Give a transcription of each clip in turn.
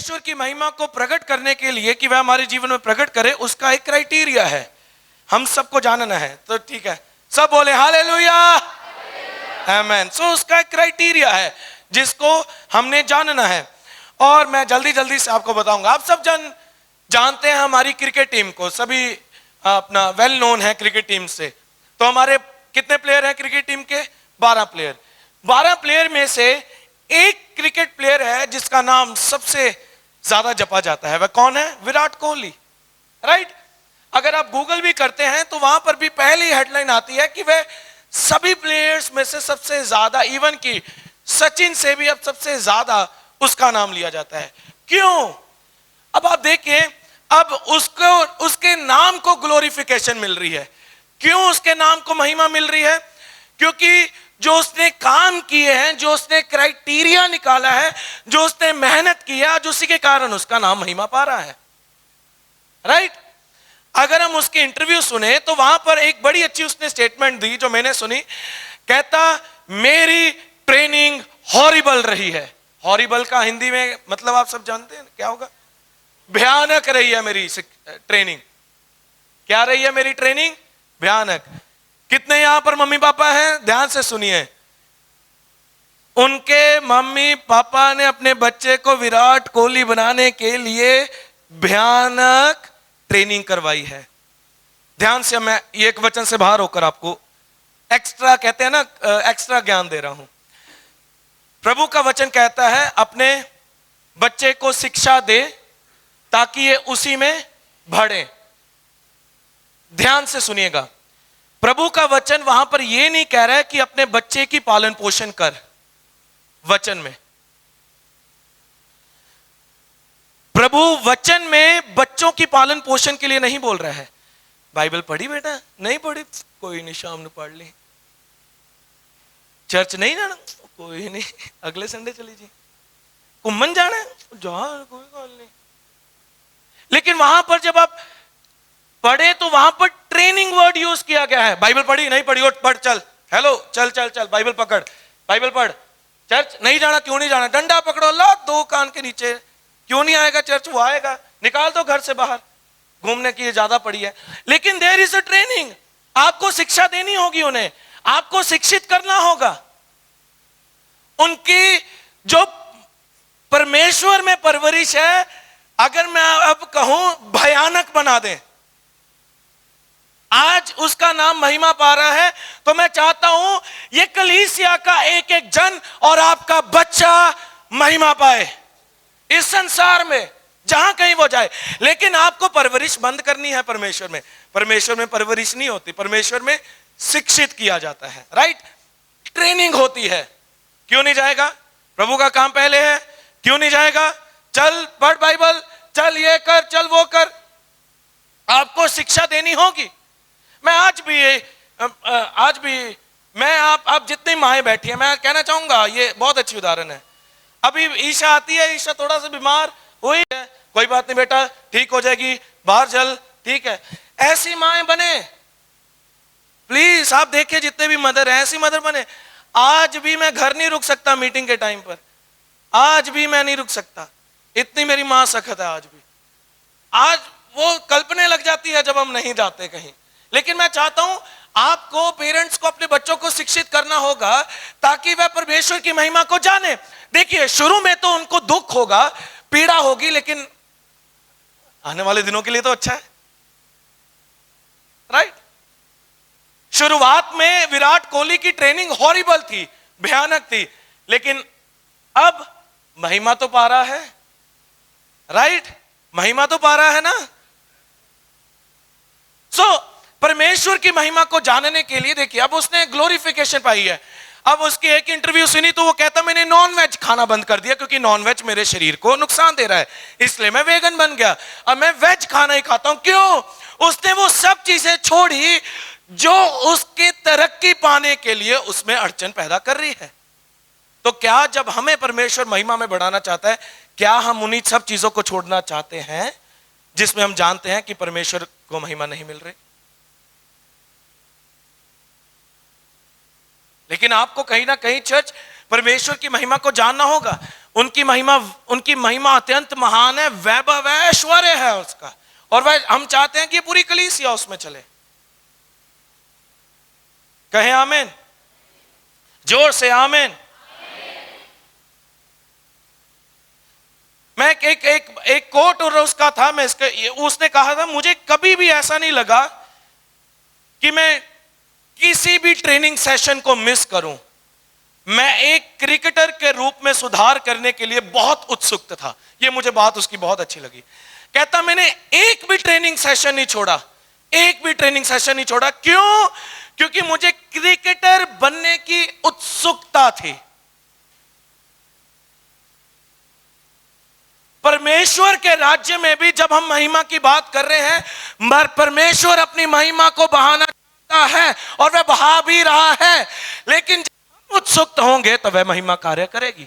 परमेश्वर की महिमा को प्रकट करने के लिए कि वह हमारे जीवन में प्रकट करे, उसका एक क्राइटेरिया है, हम सबको जानना है। तो ठीक है, सब बोले हालेलुया, आमेन। सो उसका एक क्राइटेरिया है जिसको हमने जानना है। और मैं जल्दी जल्दी से आपको बताऊंगा। आप सब जानते हैं हमारी क्रिकेट टीम को, सभी अपना वेल नोन है क्रिकेट टीम से। तो हमारे कितने प्लेयर हैं क्रिकेट टीम के? 12 प्लेयर। 12 प्लेयर में से एक क्रिकेट प्लेयर है जिसका नाम सबसे ज्यादा जपा जाता है। वह कौन है? विराट कोहली, राइट। अगर आप गूगल भी करते हैं तो वहां पर भी पहली हेडलाइन आती है कि वह सभी प्लेयर्स में से सबसे ज्यादा, इवन की सचिन से भी अब सबसे ज्यादा उसका नाम लिया जाता है। क्यों? अब आप देखिए, अब उसको उसके नाम को ग्लोरिफिकेशन मिल रही है। क्यों उसके नाम को महिमा मिल रही है? क्योंकि जो उसने काम किए हैं, जो उसने क्राइटेरिया निकाला है, जो उसने मेहनत की है, आज उसी के कारण उसका नाम महिमा पा रहा है, राइट। अगर हम उसकी इंटरव्यू सुने तो वहां पर एक बड़ी अच्छी उसने स्टेटमेंट दी जो मैंने सुनी। कहता, मेरी ट्रेनिंग हॉरिबल रही है। हॉरिबल का हिंदी में मतलब आप सब जानते हैं क्या होगा? भयानक रही है मेरी ट्रेनिंग। क्या रही है मेरी ट्रेनिंग? भयानक। कितने यहां पर मम्मी पापा हैं? ध्यान से सुनिए। उनके मम्मी पापा ने अपने बच्चे को विराट कोहली बनाने के लिए भयानक ट्रेनिंग करवाई है। ध्यान से, मैं एक वचन से बाहर होकर आपको एक्स्ट्रा, कहते हैं ना, एक्स्ट्रा ज्ञान दे रहा हूं। प्रभु का वचन कहता है, अपने बच्चे को शिक्षा दे ताकि ये उसी में बढ़े। ध्यान से सुनिएगा, प्रभु का वचन वहां पर यह नहीं कह रहा है कि अपने बच्चे की पालन पोषण कर। वचन में, प्रभु वचन में बच्चों की पालन पोषण के लिए नहीं बोल रहा है। बाइबल पढ़ी बेटा? नहीं पढ़ी, कोई नहीं, शाम में पढ़ ली। चर्च नहीं जाना? कोई नहीं, अगले संडे चली जी। घूमन जाना है? जा, कोई बात नहीं। लेकिन वहां पर जब आप पढ़े तो वहां पर ट्रेनिंग वर्ड यूज किया गया है। बाइबल पढ़ी? नहीं पढ़ी, उठ पढ़, चल, हेलो, चल चल चल, बाइबल पकड़, बाइबल पढ़। चर्च नहीं जाना? क्यों नहीं जाना? डंडा पकड़ो, ला दो कान के नीचे। क्यों नहीं आएगा चर्च? वो आएगा, निकाल दो घर से बाहर। घूमने की ये ज्यादा पड़ी है। लेकिन देयर इज अ ट्रेनिंग। आपको शिक्षा देनी होगी, उन्हें आपको शिक्षित करना होगा। उनकी जो परमेश्वर में परवरिश है, अगर मैं अब कहूं भयानक बना दें, आज उसका नाम महिमा पा रहा है। तो मैं चाहता हूं ये कलीसिया का एक एक जन और आपका बच्चा महिमा पाए इस संसार में, जहां कहीं वो जाए। लेकिन आपको परवरिश बंद करनी है परमेश्वर में। परमेश्वर में परवरिश नहीं होती, परमेश्वर में शिक्षित किया जाता है, राइट। ट्रेनिंग होती है। क्यों नहीं जाएगा? प्रभु का काम पहले है, क्यों नहीं जाएगा? चल पढ़ बाइबल, चल ये कर, चल वो कर। आपको शिक्षा देनी होगी। मैं आज भी मैं आप जितनी माएँ बैठी हैं, मैं कहना चाहूंगा ये बहुत अच्छी उदाहरण है। अभी ईशा आती है, ईशा थोड़ा सा बीमार हुई है, कोई बात नहीं बेटा, ठीक हो जाएगी, बाहर चल, ठीक है। ऐसी माएँ बने प्लीज। आप देखिए जितने भी मदर हैं, ऐसी मदर बने। आज भी मैं घर नहीं रुक सकता मीटिंग के टाइम पर, आज भी मैं नहीं रुक सकता, इतनी मेरी मां सख्त है। आज भी, आज वो कल्पने लग जाती है जब हम नहीं जाते कहीं। लेकिन मैं चाहता हूं आपको, पेरेंट्स को अपने बच्चों को शिक्षित करना होगा ताकि वह परमेश्वर की महिमा को जाने। देखिए, शुरू में तो उनको दुख होगा, पीड़ा होगी, लेकिन आने वाले दिनों के लिए तो अच्छा है, राइट। शुरुआत में विराट कोहली की ट्रेनिंग हॉरिबल थी, भयानक थी, लेकिन अब महिमा तो पा रहा है, राइट। महिमा तो पा रहा है ना। परमेश्वर की महिमा को जानने के लिए देखिए, अब उसने ग्लोरिफिकेशन पाई है। अब उसकी एक इंटरव्यू सुनी तो वो कहता, मैंने नॉन वेज खाना बंद कर दिया क्योंकि नॉन वेज मेरे शरीर को नुकसान दे रहा है, इसलिए मैं वेगन बन गया। अब मैं वेज खाना ही खाता हूं। क्यों? उसने वो सब चीजें छोड़ी जो उसके तरक्की पाने के लिए उसमें अड़चन पैदा कर रही है। तो क्या जब हमें परमेश्वर महिमा में बढ़ाना चाहता है, क्या हम उन्हीं सब चीजों को छोड़ना चाहते हैं जिसमें हम जानते हैं कि परमेश्वर को महिमा नहीं मिल रही? लेकिन आपको कहीं ना कहीं चर्च परमेश्वर की महिमा को जानना होगा। उनकी महिमा अत्यंत महान है, वैभव है, ऐश्वर्य है उसका, और वह हम चाहते हैं कि ये पूरी कलीसिया उसमें चले। कहें आमीन, जोर से आमीन। मैं एक कोट और उसका था, मैं उसने कहा था, मुझे कभी भी ऐसा नहीं लगा कि मैं किसी भी ट्रेनिंग सेशन को मिस करूं। मैं एक क्रिकेटर के रूप में सुधार करने के लिए बहुत उत्सुक था। ये मुझे बात उसकी बहुत अच्छी लगी। कहता मैंने एक भी ट्रेनिंग सेशन नहीं छोड़ा, एक भी ट्रेनिंग सेशन नहीं छोड़ा। क्यों? क्योंकि मुझे क्रिकेटर बनने की उत्सुकता थी। परमेश्वर के राज्य में भी जब हम महिमा की बात कर रहे हैं, परमेश्वर अपनी महिमा को बहाना चाहता है और वह बहा भी रहा है, लेकिन जब हम उत्सुक होंगे तो वह महिमा कार्य करेगी।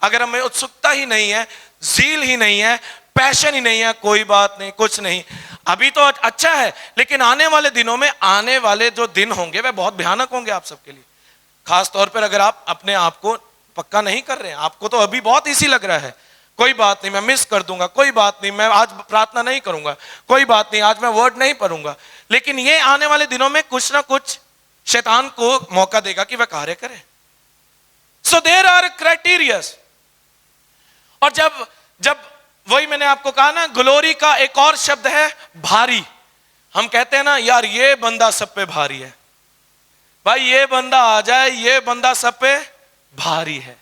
अगर हमें उत्सुकता ही नहीं है, जील ही नहीं है, पैशन ही नहीं है, कोई बात नहीं, कुछ नहीं। अभी तो अच्छा है, लेकिन आने वाले दिनों में, आने वाले जो दिन होंगे वह बहुत भयानक होंगे आप सबके लिए। खास तौर पर अगर आप अपने आप को पक्का नहीं कर रहे हैं, आपको तो अभी बहुत इजी लग रहा है, कोई बात नहीं मैं मिस कर दूंगा, कोई बात नहीं मैं आज प्रार्थना नहीं करूंगा, कोई बात नहीं आज मैं वर्ड नहीं पढ़ूंगा, लेकिन ये आने वाले दिनों में कुछ ना कुछ शैतान को मौका देगा कि वह कार्य करे। So there are criterias. और जब वही मैंने आपको कहा ना, ग्लोरी का एक और शब्द है भारी। हम कहते हैं ना, यार ये बंदा सब पे भारी है, भाई ये बंदा आ जाए, ये बंदा सब पे भारी है।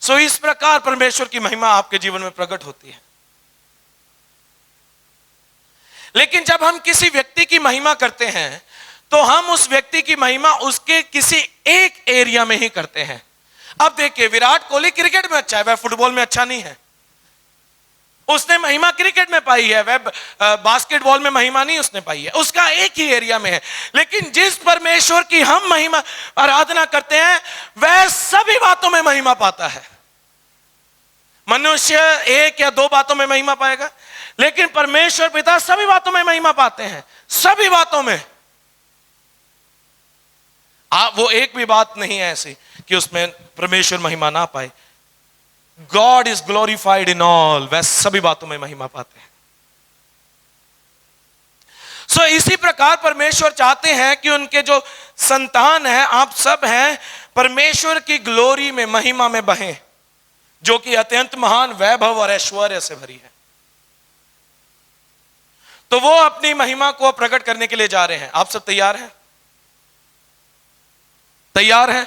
सो इस प्रकार परमेश्वर की महिमा आपके जीवन में प्रकट होती है। लेकिन जब हम किसी व्यक्ति की महिमा करते हैं तो हम उस व्यक्ति की महिमा उसके किसी एक एरिया में ही करते हैं। अब देखिए, विराट कोहली क्रिकेट में अच्छा है, वह फुटबॉल में अच्छा नहीं है। उसने महिमा क्रिकेट में पाई है, वह बास्केटबॉल में महिमा नहीं उसने पाई है, उसका एक ही एरिया में है। लेकिन जिस परमेश्वर की हम महिमा आराधना करते हैं वह सभी बातों में महिमा पाता है। मनुष्य एक या दो बातों में महिमा पाएगा, लेकिन परमेश्वर पिता सभी बातों में महिमा पाते हैं, सभी बातों में। वो एक भी बात नहीं है ऐसी कि उसमें परमेश्वर महिमा ना पाए। God is glorified in all, वह सभी बातों में महिमा पाते हैं। सो इसी प्रकार परमेश्वर चाहते हैं कि उनके जो संतान हैं, आप सब हैं, परमेश्वर की ग्लोरी में, महिमा में बहें, जो कि अत्यंत महान वैभव और ऐश्वर्य से भरी है। तो वो अपनी महिमा को प्रकट करने के लिए जा रहे हैं। आप सब तैयार हैं? तैयार हैं?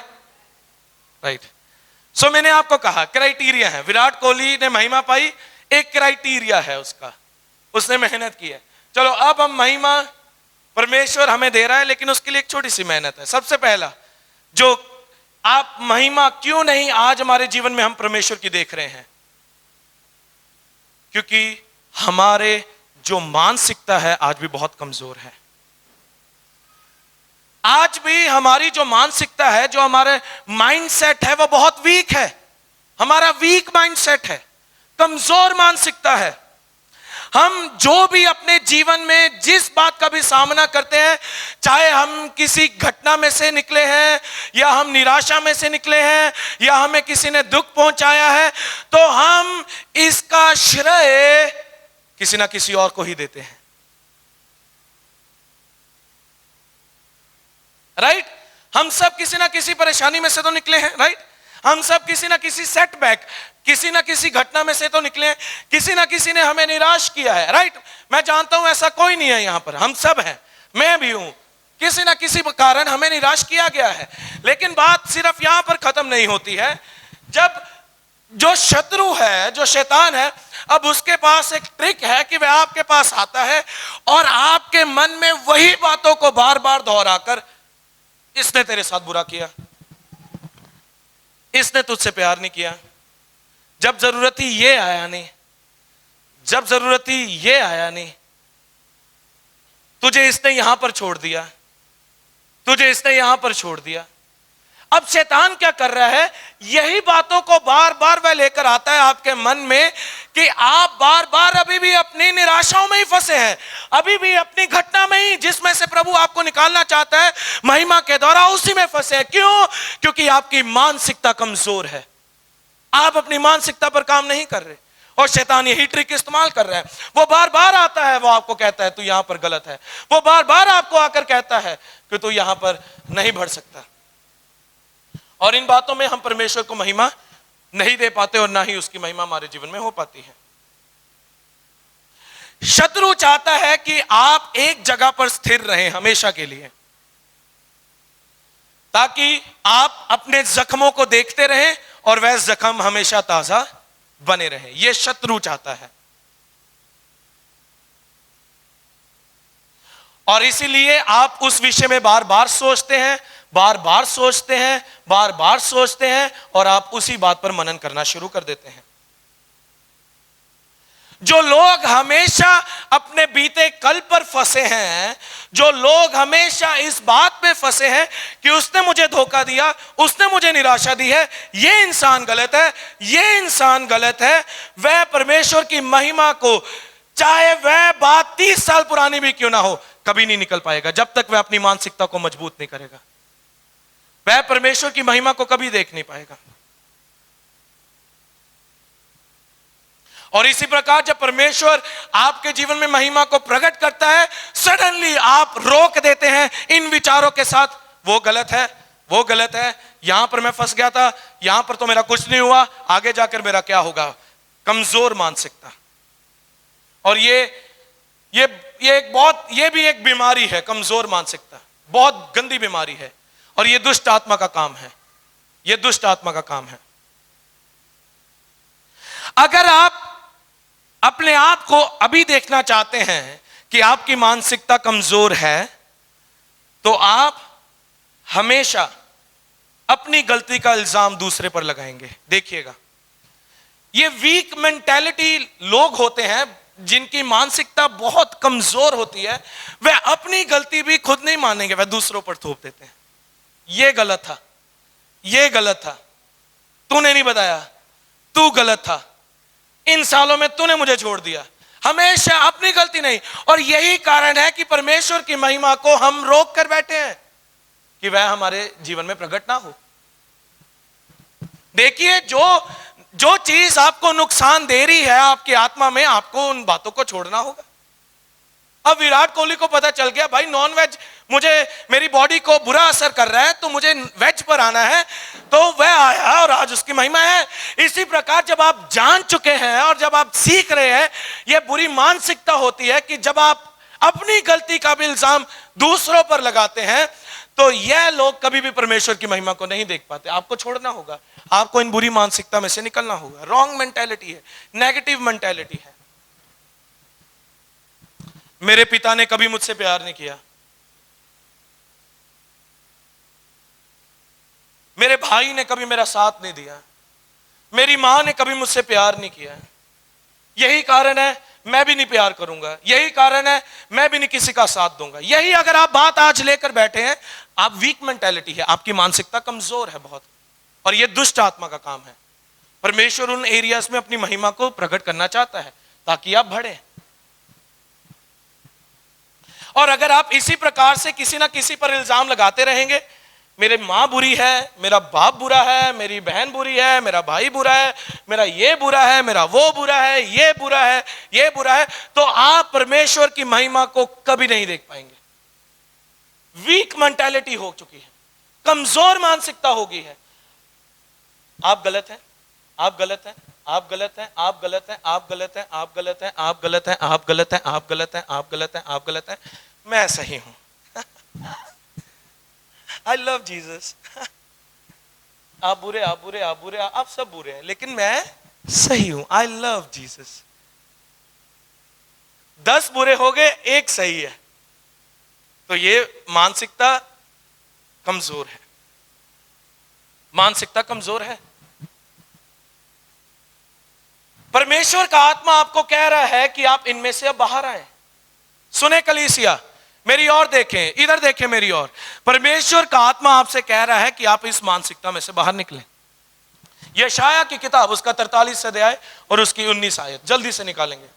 राइट। सो मैंने आपको कहा क्राइटेरिया है। विराट कोहली ने महिमा पाई, एक क्राइटेरिया है उसका, उसने मेहनत की है। चलो अब हम महिमा परमेश्वर हमें दे रहा है, लेकिन उसके लिए एक छोटी सी मेहनत है। सबसे पहला, जो आप महिमा क्यों नहीं आज हमारे जीवन में हम परमेश्वर की देख रहे हैं? क्योंकि हमारे जो मानसिकता है आज भी बहुत कमजोर है। आज भी हमारी जो मानसिकता है, जो हमारे माइंडसेट है, वो बहुत वीक है। हमारा वीक माइंडसेट है, कमजोर मानसिकता है। हम जो भी अपने जीवन में जिस बात का भी सामना करते हैं, चाहे हम किसी घटना में से निकले हैं, या हम निराशा में से निकले हैं, या हमें किसी ने दुख पहुंचाया है, तो हम इसका श्रेय किसी ना किसी और को ही देते हैं। राइट? हम सब किसी ना किसी परेशानी में से तो निकले हैं। राइट? हम सब किसी ना किसी सेटबैक, किसी ना किसी घटना में से तो निकले हैं। किसी ना किसी ने हमें निराश किया है। राइट? मैं जानता हूं ऐसा कोई नहीं है यहां पर, हम सब हैं, मैं भी हूं, किसी ना किसी कारण हमें निराश किया गया है। लेकिन बात सिर्फ यहां पर खत्म नहीं होती है। जब जो शत्रु है, जो शैतान है, अब उसके पास एक ट्रिक है कि वह आपके पास आता है और आपके मन में वही बातों को बार बार दोहराकर, इसने तेरे साथ बुरा किया, इसने तुझसे प्यार नहीं किया, जब जरूरत ही ये आया नहीं, जब जरूरत ही ये आया नहीं, तुझे इसने यहां पर छोड़ दिया, तुझे इसने यहां पर छोड़ दिया। अब शैतान क्या कर रहा है? यही बातों को बार बार वह लेकर आता है आपके मन में कि आप बार बार अभी भी अपनी निराशाओं में ही फंसे हैं, अभी भी अपनी घटना में ही, जिसमें से प्रभु आपको निकालना चाहता है महिमा के द्वारा, उसी में फंसे हैं। क्यों? क्योंकि आपकी मानसिकता कमजोर है। आप अपनी मानसिकता पर काम नहीं कर रहे, और शैतान यही ट्रिक इस्तेमाल कर रहा है। वो बार बार आता है, वो आपको कहता है तू यहां पर गलत है। वो बार बार आपको आकर कहता है कि तू यहां पर नहीं बढ़ सकता। और इन बातों में हम परमेश्वर को महिमा नहीं दे पाते, और ना ही उसकी महिमा हमारे जीवन में हो पाती है। शत्रु चाहता है कि आप एक जगह पर स्थिर रहें हमेशा के लिए, ताकि आप अपने जख्मों को देखते रहें और वह जख्म हमेशा ताजा बने रहें। यह शत्रु चाहता है। और इसीलिए आप उस विषय में बार बार सोचते हैं, बार बार सोचते हैं, बार बार सोचते हैं, और आप उसी बात पर मनन करना शुरू कर देते हैं। जो लोग हमेशा अपने बीते कल पर फंसे हैं, जो लोग हमेशा इस बात पे फंसे हैं कि उसने मुझे धोखा दिया, उसने मुझे निराशा दी है, ये इंसान गलत है, ये इंसान गलत है, वह परमेश्वर की महिमा को, चाहे वह बात 30 साल पुरानी भी क्यों ना हो, कभी नहीं निकल पाएगा जब तक वह अपनी मानसिकता को मजबूत नहीं करेगा। वह परमेश्वर की महिमा को कभी देख नहीं पाएगा। और इसी प्रकार जब परमेश्वर आपके जीवन में महिमा को प्रकट करता है, सडनली आप रोक देते हैं इन विचारों के साथ, वो गलत है, वो गलत है, यहां पर मैं फंस गया था, यहां पर तो मेरा कुछ नहीं हुआ, आगे जाकर मेरा क्या होगा। कमजोर मानसिकता। और ये भी एक बीमारी है। कमजोर मानसिकता बहुत गंदी बीमारी है, और ये दुष्ट आत्मा का काम है। ये दुष्ट आत्मा का काम है। अगर आप अपने आप को अभी देखना चाहते हैं कि आपकी मानसिकता कमजोर है, तो आप हमेशा अपनी गलती का इल्जाम दूसरे पर लगाएंगे। देखिएगा, ये वीक मेंटालिटी लोग होते हैं जिनकी मानसिकता बहुत कमजोर होती है, वे अपनी गलती भी खुद नहीं मानेंगे, वे दूसरों पर थोप देते हैं। ये गलत था, ये गलत था, तूने नहीं बताया, तू गलत था, इन सालों में तूने मुझे छोड़ दिया। हमेशा अपनी गलती नहीं। और यही कारण है कि परमेश्वर की महिमा को हम रोक कर बैठे हैं कि वह हमारे जीवन में प्रकट ना हो। देखिए, जो चीज आपको नुकसान दे रही है आपकी आत्मा में, आपको उन बातों को छोड़ना होगा। अब विराट कोहली को पता चल गया, भाई नॉन वेज मुझे, मेरी बॉडी को बुरा असर कर रहा है, तो मुझे वेज पर आना है, तो वह आया और आज उसकी महिमा है। इसी प्रकार जब आप जान चुके हैं और जब आप सीख रहे हैं, यह बुरी मानसिकता होती है कि जब आप अपनी गलती का भी इल्जाम दूसरों पर लगाते हैं, तो यह लोग कभी भी परमेश्वर की महिमा को नहीं देख पाते। आपको छोड़ना होगा, आपको इन बुरी मानसिकता में से निकलना होगा। रॉन्ग मेंटालिटी है, नेगेटिव मेंटालिटी है। मेरे पिता ने कभी मुझसे प्यार नहीं किया, मेरे भाई ने कभी मेरा साथ नहीं दिया, मेरी मां ने कभी मुझसे प्यार नहीं किया, यही कारण है मैं भी नहीं प्यार करूंगा, यही कारण है मैं भी नहीं किसी का साथ दूंगा। यही अगर आप बात आज लेकर बैठे हैं, आप वीक मेंटालिटी है, आपकी मानसिकता कमजोर है बहुत, और यह दुष्ट आत्मा का काम है। परमेश्वर उन एरियाज में अपनी महिमा को प्रकट करना चाहता है ताकि आप बढ़े। और अगर आप इसी प्रकार से किसी ना किसी पर इल्जाम लगाते रहेंगे, मेरे मां बुरी है, मेरा बाप बुरा है, मेरी बहन बुरी है, मेरा भाई बुरा है, मेरा ये बुरा है, मेरा वो बुरा है, ये बुरा है, ये बुरा है, तो आप परमेश्वर की महिमा को कभी नहीं देख पाएंगे। वीक मेंटालिटी हो चुकी है, कमजोर मानसिकता हो गई है। आप गलत हैं, आप गलत हैं, आप गलत हैं, आप गलत हैं, आप गलत हैं, आप गलत हैं, आप गलत हैं, आप गलत हैं, आप गलत हैं, आप गलत हैं, आप गलत हैं, मैं सही हूं। I love Jesus. आप बुरे, आप बुरे, आप बुरे, आप सब बुरे हैं, लेकिन मैं सही हूं। I love Jesus. 10 बुरे हो गए, एक सही है, तो ये मानसिकता कमजोर है, मानसिकता कमजोर है। परमेश्वर का आत्मा आपको कह रहा है कि आप इनमें से अब बाहर आए। सुने कलीसिया, मेरी ओर देखें, इधर देखें मेरी ओर। परमेश्वर का आत्मा आपसे कह रहा है कि आप इस मानसिकता में से बाहर निकलें। यशाया की किताब, उसका 43 अध्याय और उसकी 19 आयत जल्दी से निकालेंगे।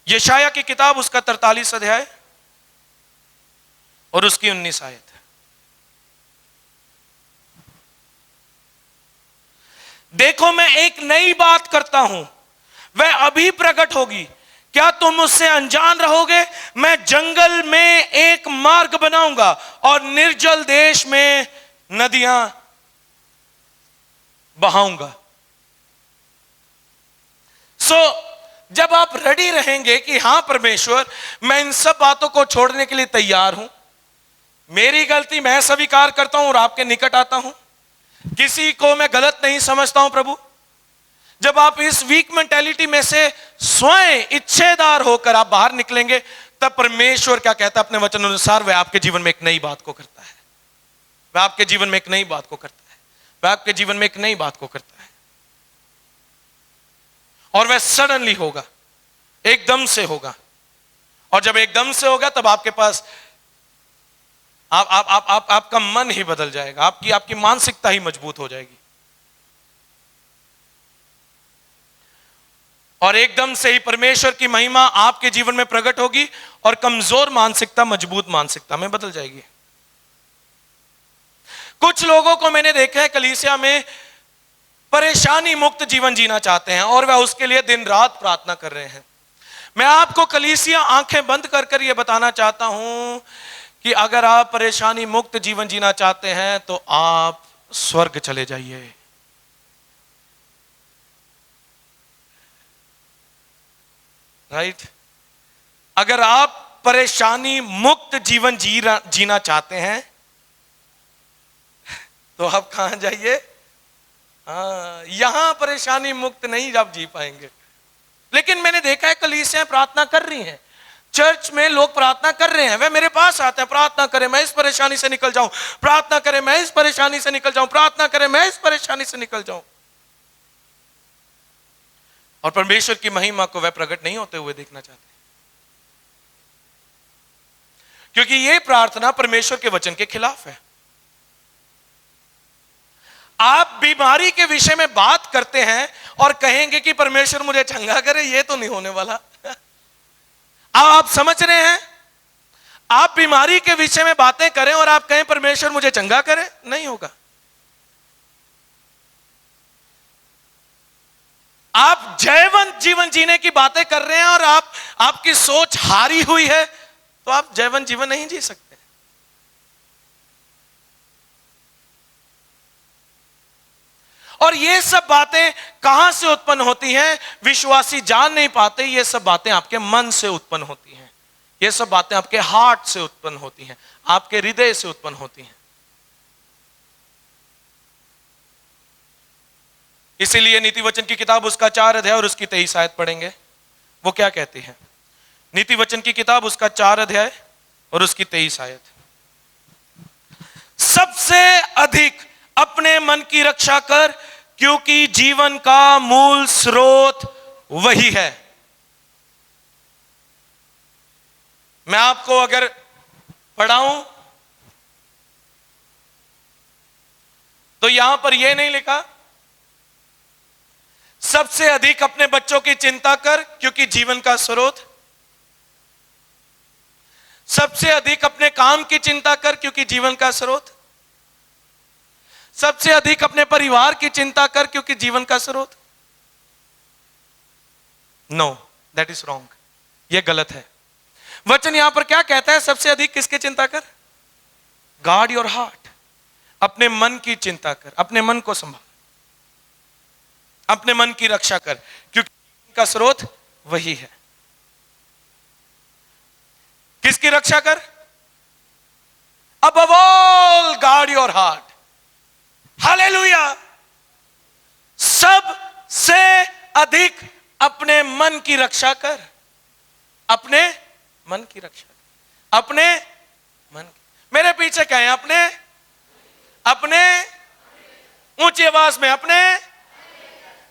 यशाया की किताब, उसका 43 अध्याय और उसकी 19 आयत। देखो मैं एक नई बात करता हूं, वह अभी प्रकट होगी, क्या तुम उससे अनजान रहोगे? मैं जंगल में एक मार्ग बनाऊंगा और निर्जल देश में नदियां बहाऊंगा। जब आप रेडी रहेंगे कि हां परमेश्वर, मैं इन सब बातों को छोड़ने के लिए तैयार हूं, मेरी गलती मैं स्वीकार करता हूं और आपके निकट आता हूं, किसी को मैं गलत नहीं समझता हूं प्रभु। जब आप इस वीक मेंटेलिटी में से स्वयं इच्छेदार होकर आप बाहर निकलेंगे, तब परमेश्वर क्या कहता है अपने वचन अनुसार? वह आपके जीवन में एक नई बात को करता है। वह आपके जीवन में एक नई बात को करता है। वह आपके जीवन में एक नई बात को करता है, और वह सडनली होगा, एकदम से होगा। और जब एकदम से होगा, तब आपके पास आपका मन ही बदल जाएगा, आपकी मानसिकता ही मजबूत हो जाएगी। और एकदम से ही परमेश्वर की महिमा आपके जीवन में प्रकट होगी और कमजोर मानसिकता मजबूत मानसिकता में बदल जाएगी। कुछ लोगों को मैंने देखा है कलीसिया में परेशानी मुक्त जीवन जीना चाहते हैं और वह उसके लिए दिन रात प्रार्थना कर रहे हैं। मैं आपको कलीसिया आंखें बंद कर कर यह बताना चाहता हूं कि अगर आप परेशानी मुक्त जीवन जीना चाहते हैं तो आप स्वर्ग चले जाइए। राइट? अगर आप परेशानी मुक्त जीवन जीना चाहते हैं तो आप कहां जाइए? यहां परेशानी मुक्त नहीं आप जी पाएंगे। लेकिन मैंने देखा है कलीसियां प्रार्थना कर रही हैं, चर्च में लोग प्रार्थना कर रहे हैं, वे मेरे पास आते हैं, प्रार्थना करें मैं इस परेशानी से निकल जाऊं, प्रार्थना करें मैं इस परेशानी से निकल जाऊं, प्रार्थना करें मैं इस परेशानी से निकल जाऊं। और परमेश्वर की महिमा को वह प्रकट नहीं होते हुए देखना चाहते, क्योंकि यह प्रार्थना परमेश्वर के वचन के खिलाफ है। आप बीमारी के विषय में बात करते हैं और कहेंगे कि परमेश्वर मुझे चंगा करे, यह तो नहीं होने वाला। आप समझ रहे हैं? आप बीमारी के विषय में बातें करें और आप कहें परमेश्वर मुझे चंगा करे, नहीं होगा। आप जयवंत जीवन जीने की बातें कर रहे हैं और आपकी सोच हारी हुई है, तो आप जयवंत जीवन नहीं जी सकते। और ये सब बातें कहां से उत्पन्न होती हैं? विश्वासी जान नहीं पाते। ये सब बातें आपके मन से उत्पन्न होती हैं, ये सब बातें आपके हार्ट से उत्पन्न होती हैं, आपके हृदय से उत्पन्न होती हैं। इसीलिए नीति वचन की किताब उसका 4 अध्याय और उसकी 23 आयत पढ़ेंगे। वो क्या कहती है? नीति वचन की किताब उसका 4 अध्याय और उसकी 23 आयत। सबसे अधिक अपने मन की रक्षा कर, क्योंकि जीवन का मूल स्रोत वही है। मैं आपको अगर पढ़ाऊं तो यहां पर यह नहीं लिखा सबसे अधिक अपने बच्चों की चिंता कर क्योंकि जीवन का स्रोत, सबसे अधिक अपने काम की चिंता कर क्योंकि जीवन का स्रोत, सबसे अधिक अपने परिवार की चिंता कर क्योंकि जीवन का स्रोत। नो, दैट इज रॉन्ग, यह गलत है। वचन यहां पर क्या कहता है? सबसे अधिक किसकी चिंता कर? गार्ड योर हार्ट, अपने मन की चिंता कर, अपने मन को संभाल, अपने मन की रक्षा कर क्योंकि जीवन का स्रोत वही है। किसकी रक्षा कर? Above all guard your heart. Hallelujah. सबसे अधिक अपने मन की रक्षा कर, अपने मन की रक्षा कर, अपने मन की। मेरे पीछे कहें अपने, अपने ऊंची आवाज में अपने।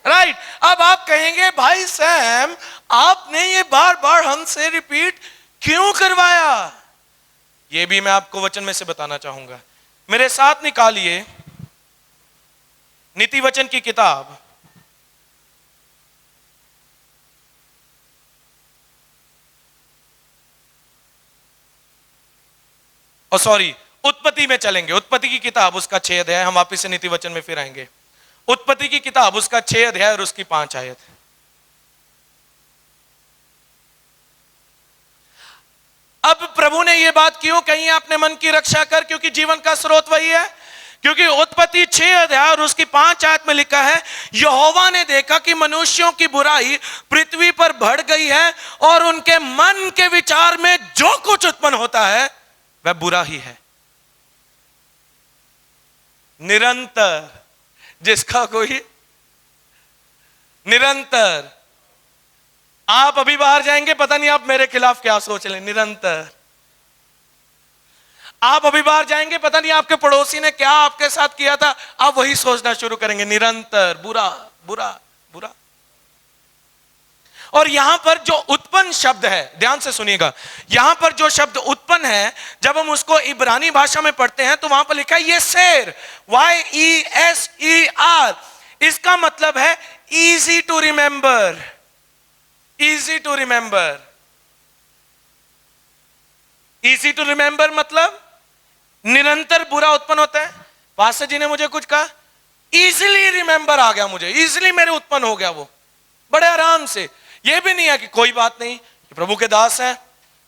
राइट। अब आप कहेंगे भाई सैम आपने ये बार बार हमसे रिपीट क्यों करवाया? ये भी मैं आपको वचन में से बताना चाहूंगा। मेरे साथ निकालिए नीति वचन की किताब उत्पत्ति में चलेंगे। उत्पत्ति की किताब उसका 6 अध्याय, हम वापिस से नीति वचन में फिर आएंगे। उत्पत्ति की किताब उसका 6 अध्याय और उसकी 5 आयत। अब प्रभु ने यह बात क्यों कही, अपने मन की रक्षा कर, क्योंकि जीवन का स्रोत वही है। क्योंकि उत्पत्ति 6 अध्याय और उसकी 5 आयत में लिखा है, यहोवा ने देखा कि मनुष्यों की बुराई पृथ्वी पर बढ़ गई है और उनके मन के विचार में जो कुछ उत्पन्न होता है वह बुरा ही है। निरंतर, जिसका कोई निरंतर, आप अभी बाहर जाएंगे, पता नहीं आप मेरे खिलाफ क्या सोच लें, निरंतर। आप अभी बाहर जाएंगे, पता नहीं आपके पड़ोसी ने क्या आपके साथ किया था, आप वही सोचना शुरू करेंगे, निरंतर बुरा बुरा बुरा। और यहां पर जो उत्पन्न शब्द है, ध्यान से सुनिएगा, यहां पर जो शब्द उत्पन्न है, जब हम उसको इब्रानी भाषा में पढ़ते हैं तो वहां पर लिखा है येसेर, YESER। इसका मतलब है easy to remember, easy to remember. Easy to remember मतलब निरंतर बुरा उत्पन्न होता है। पास्टर जी ने मुझे कुछ कहा, इजीली रिमेंबर आ गया मुझे, इजीली मेरे उत्पन्न हो गया वो, बड़े आराम से। ये भी नहीं है कि कोई बात नहीं, ये प्रभु के दास हैं,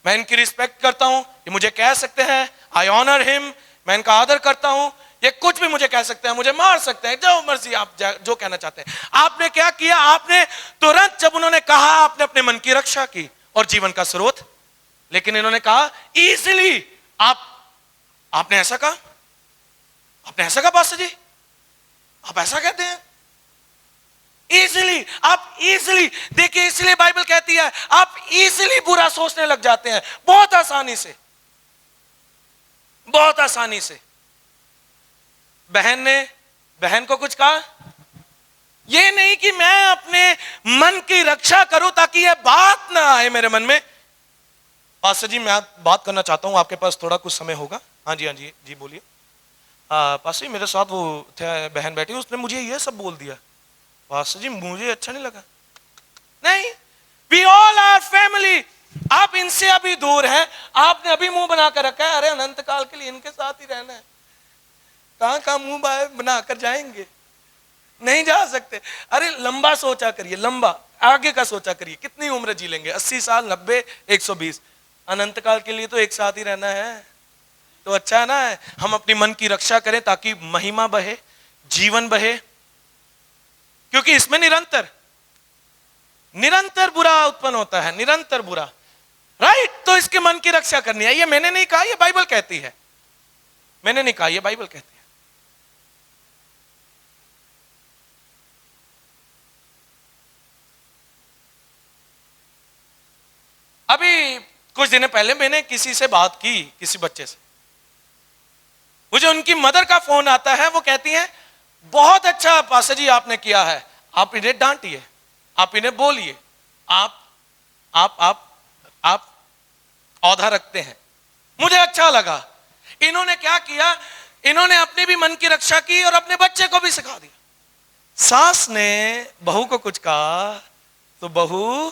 मैं इनकी रिस्पेक्ट करता हूं, ये मुझे कह सकते हैं, आई ऑनर हिम, मैं इनका आदर करता हूं, ये कुछ भी मुझे कह सकते हैं, मुझे मार सकते हैं, जो मर्जी आप जो कहना चाहते हैं। आपने क्या किया, आपने तुरंत जब उन्होंने कहा, आपने अपने मन की रक्षा की और जीवन का स्रोत। लेकिन इन्होंने कहा इजीली, आपने ऐसा कहा, आपने ऐसा कहा पास्टर जी, आप ऐसा कहते हैं इजीली, आप इजीली, देखिए इसलिए बाइबल कहती है आप इजीली बुरा सोचने लग जाते हैं, बहुत आसानी से, बहुत आसानी से। बहन ने बहन को कुछ कहा, यह नहीं कि मैं अपने मन की रक्षा करूं ताकि यह बात ना आए मेरे मन में। पास्टर जी मैं बात करना चाहता हूं, आपके पास थोड़ा कुछ समय होगा? हाँ जी, हाँ जी, जी बोलिए। पास्टर जी मेरे साथ वो थे बहन बैठी, उसने मुझे ये सब बोल दिया। पास्टर जी मुझे अच्छा नहीं लगा। नहीं, वी ऑल आर फैमिली। आप इनसे अभी दूर हैं, आपने अभी मुंह बनाकर रखा है, अरे अनंत काल के लिए इनके साथ ही रहना है। कहां कहां मुंह बनाकर जाएंगे, नहीं जा सकते। अरे लंबा सोचा करिए, लंबा आगे का सोचा करिए, कितनी उम्र जी लेंगे, 80 साल, 90, 120, अनंत काल के लिए तो एक साथ ही रहना है। तो अच्छा है ना, हम अपनी मन की रक्षा करें ताकि महिमा बहे, जीवन बहे, क्योंकि इसमें निरंतर निरंतर बुरा उत्पन्न होता है, निरंतर बुरा, राइट। तो इसके मन की रक्षा करनी है। ये मैंने नहीं कहा, ये बाइबल कहती है, मैंने नहीं कहा, ये बाइबल कहती है। अभी कुछ दिन पहले मैंने किसी से बात की, किसी बच्चे से, मुझे उनकी मदर का फोन आता है, वो कहती हैं बहुत अच्छा पास्टर जी आपने किया है, आप इन्हें डांटिए, आप इन्हें बोलिए, आप औधा रखते हैं। मुझे अच्छा लगा। इन्होंने क्या किया, इन्होंने अपने भी मन की रक्षा की और अपने बच्चे को भी सिखा दिया। सास ने बहू को कुछ कहा तो बहू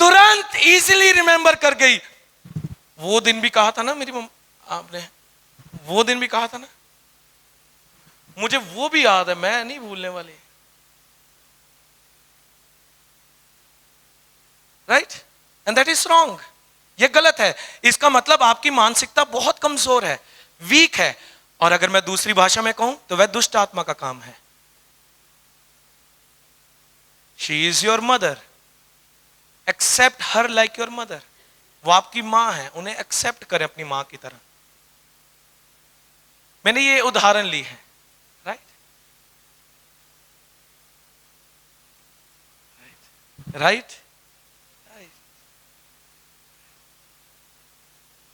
तुरंत इजीली रिमेंबर कर गई। वो दिन भी कहा था ना मेरी मम्मा, आपने वो दिन भी कहा था ना, मुझे वो भी याद है, मैं नहीं भूलने वाली, right. And that is wrong, ये गलत है। इसका मतलब आपकी मानसिकता बहुत कमजोर है, वीक है, और अगर मैं दूसरी भाषा में कहूं तो वह दुष्ट आत्मा का काम है। She is your mother, except her like your mother. वो आपकी मां है, उन्हें एक्सेप्ट करें अपनी मां की तरह। मैंने ये उदाहरण ली है, राइट, राइट,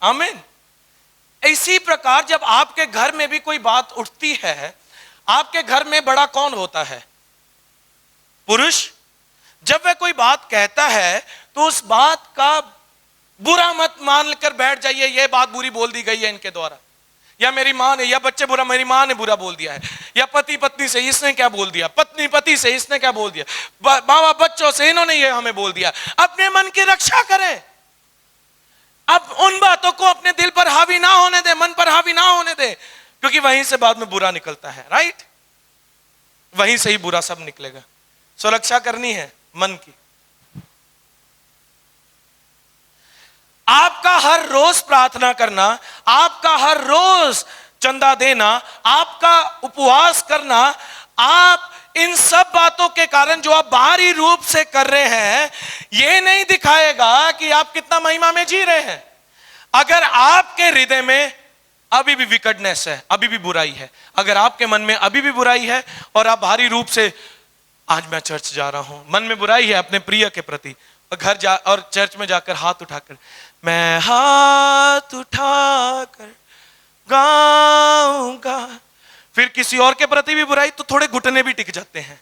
आमीन। इसी प्रकार जब आपके घर में भी कोई बात उठती है, आपके घर में बड़ा कौन होता है? पुरुष। जब वह कोई बात कहता है तो उस बात का बुरा मत मान कर बैठ जाइए, यह बात बुरी बोल दी गई है इनके द्वारा, या मेरी मां ने, या बच्चे बुरा, मेरी मां ने बुरा बोल दिया है, या पति पत्नी से इसने क्या बोल दिया, पत्नी पति से इसने क्या बोल दिया, बाबा बच्चों से इन्होंने ये हमें बोल दिया। अपने मन की रक्षा करें। अब उन बातों को अपने दिल पर हावी ना होने दे, मन पर हावी ना होने दे, क्योंकि वहीं से बाद में बुरा निकलता है, राइट। वहीं से ही बुरा सब निकलेगा। सुरक्षा करनी है मन की। आपका हर रोज प्रार्थना करना, आपका हर रोज चंदा देना, आपका उपवास करना, आप इन सब बातों के कारण जो आप बाहरी रूप से कर रहे हैं, यह नहीं दिखाएगा कि आप कितना महिमा में जी रहे हैं। अगर आपके हृदय में अभी भी विकटनेस है, अभी भी बुराई है, अगर आपके मन में अभी भी बुराई है और आप बाहरी रूप से आज मैं चर्च जा रहा हूं, मन में बुराई है अपने प्रिय के प्रति, और घर जा और चर्च में जाकर हाथ उठाकर मैं हाथ उठाकर गाऊंगा, फिर किसी और के प्रति भी बुराई, तो थोड़े घुटने भी टिक जाते हैं।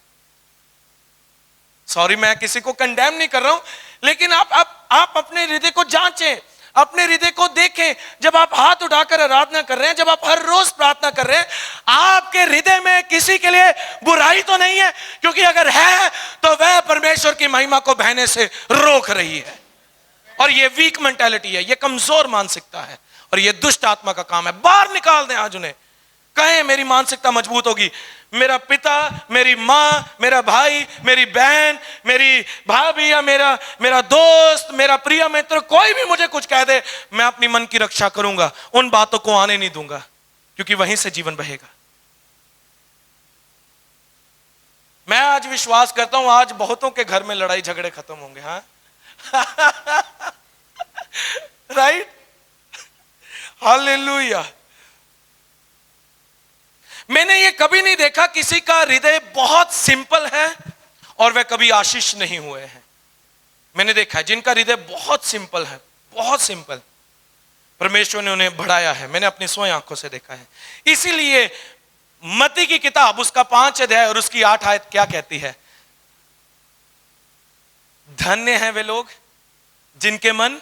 सॉरी, मैं किसी को कंडेम नहीं कर रहा हूं, लेकिन आप अपने हृदय को जांचें, अपने हृदय को देखें। जब आप हाथ उठाकर आराधना कर रहे हैं, जब आप हर रोज प्रार्थना कर रहे हैं, आपके हृदय में किसी के लिए बुराई तो नहीं है, क्योंकि अगर है तो वह परमेश्वर की महिमा को बहने से रोक रही है। और ये वीक मेंटालिटी है, ये कमजोर मानसिकता है, और ये दुष्ट आत्मा का काम है। बाहर निकाल दें आज उन्हें, कहें मेरी मानसिकता मजबूत होगी। मेरा पिता, मेरी माँ, मेरा भाई, मेरी बहन, मेरी भाभी या मेरा दोस्त, मेरा प्रिय मित्र, कोई भी मुझे कुछ कह दे, मैं अपनी मन की रक्षा करूंगा, उन बातों को आने नहीं दूंगा, क्योंकि वहीं से जीवन बहेगा। मैं आज विश्वास करता हूं आज बहुतों के घर में लड़ाई झगड़े खत्म होंगे। हाँ राइट, हालेलुया। मैंने ये कभी नहीं देखा किसी का हृदय बहुत सिंपल है और वह कभी आशीष नहीं हुए हैं। मैंने देखा है जिनका हृदय बहुत सिंपल है, बहुत सिंपल, परमेश्वर ने उन्हें बढ़ाया है। मैंने अपनी स्वयं आंखों से देखा है। इसीलिए मत्ती की किताब उसका 5 अध्याय और उसकी 8 आयत क्या कहती है? धन्य हैं वे लोग जिनके मन,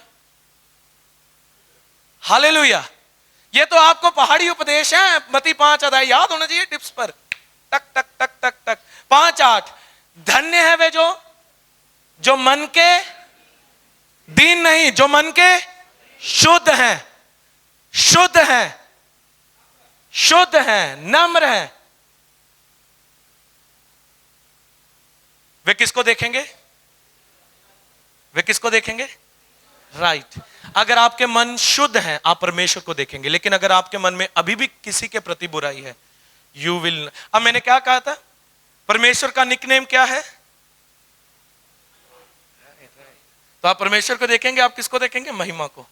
हालेलुया। ये तो आपको पहाड़ी उपदेश है, मत्ती 5 अध्याय याद होना चाहिए टिप्स पर, टक टक टक टक टक। 5:8, धन्य है वे जो मन के दीन नहीं, जो मन के शुद्ध हैं, शुद्ध हैं, शुद्ध हैं, नम्र हैं। वे किसको देखेंगे? वे किसको देखेंगे? राइट। अगर आपके मन शुद्ध हैं, आप परमेश्वर को देखेंगे। लेकिन अगर आपके मन में अभी भी किसी के प्रति बुराई है, यू विल। अब मैंने क्या कहा था? परमेश्वर का निकनेम क्या है? तो आप परमेश्वर को देखेंगे, आप किसको देखेंगे? महिमा को।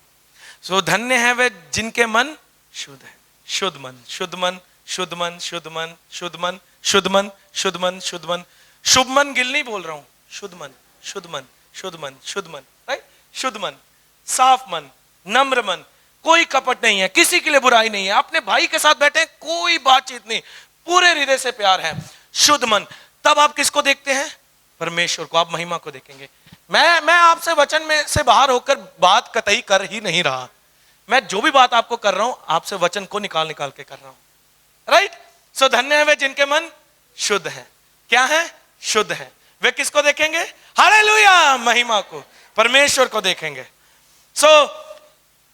सो धन्य है वे जिनके मन शुद्ध है। शुद्ध मन, शुद्ध मन, शुद्ध मन, शुद्ध मन, शुद्ध मन, शुद्ध मन, शुद्ध मन, शुद्ध मन। शुभ मन गिल नहीं बोल रहा हूं, शुद्ध मन, शुद्ध मन, शुद्ध मन, शुद्ध मन, राइट। शुद्ध मन, साफ मन, नम्र मन, कोई कपट नहीं है, किसी के लिए बुराई नहीं है, अपने भाई के साथ बैठे कोई बातचीत नहीं, पूरे हृदय से प्यार है, शुद्ध मन। तब आप किसको देखते हैं? परमेश्वर को। आप महिमा को देखेंगे। मैं आपसे वचन में से बाहर होकर बात कतई कर ही नहीं रहा। मैं जो भी बात आपको कर रहा हूं, आपसे वचन को निकाल निकाल के कर रहा हूं, राइट। सो धन्य है वे जिनके मन शुद्ध है। क्या है? शुद्ध है। वे किसको देखेंगे? हालेलुया, महिमा को, परमेश्वर को देखेंगे। सो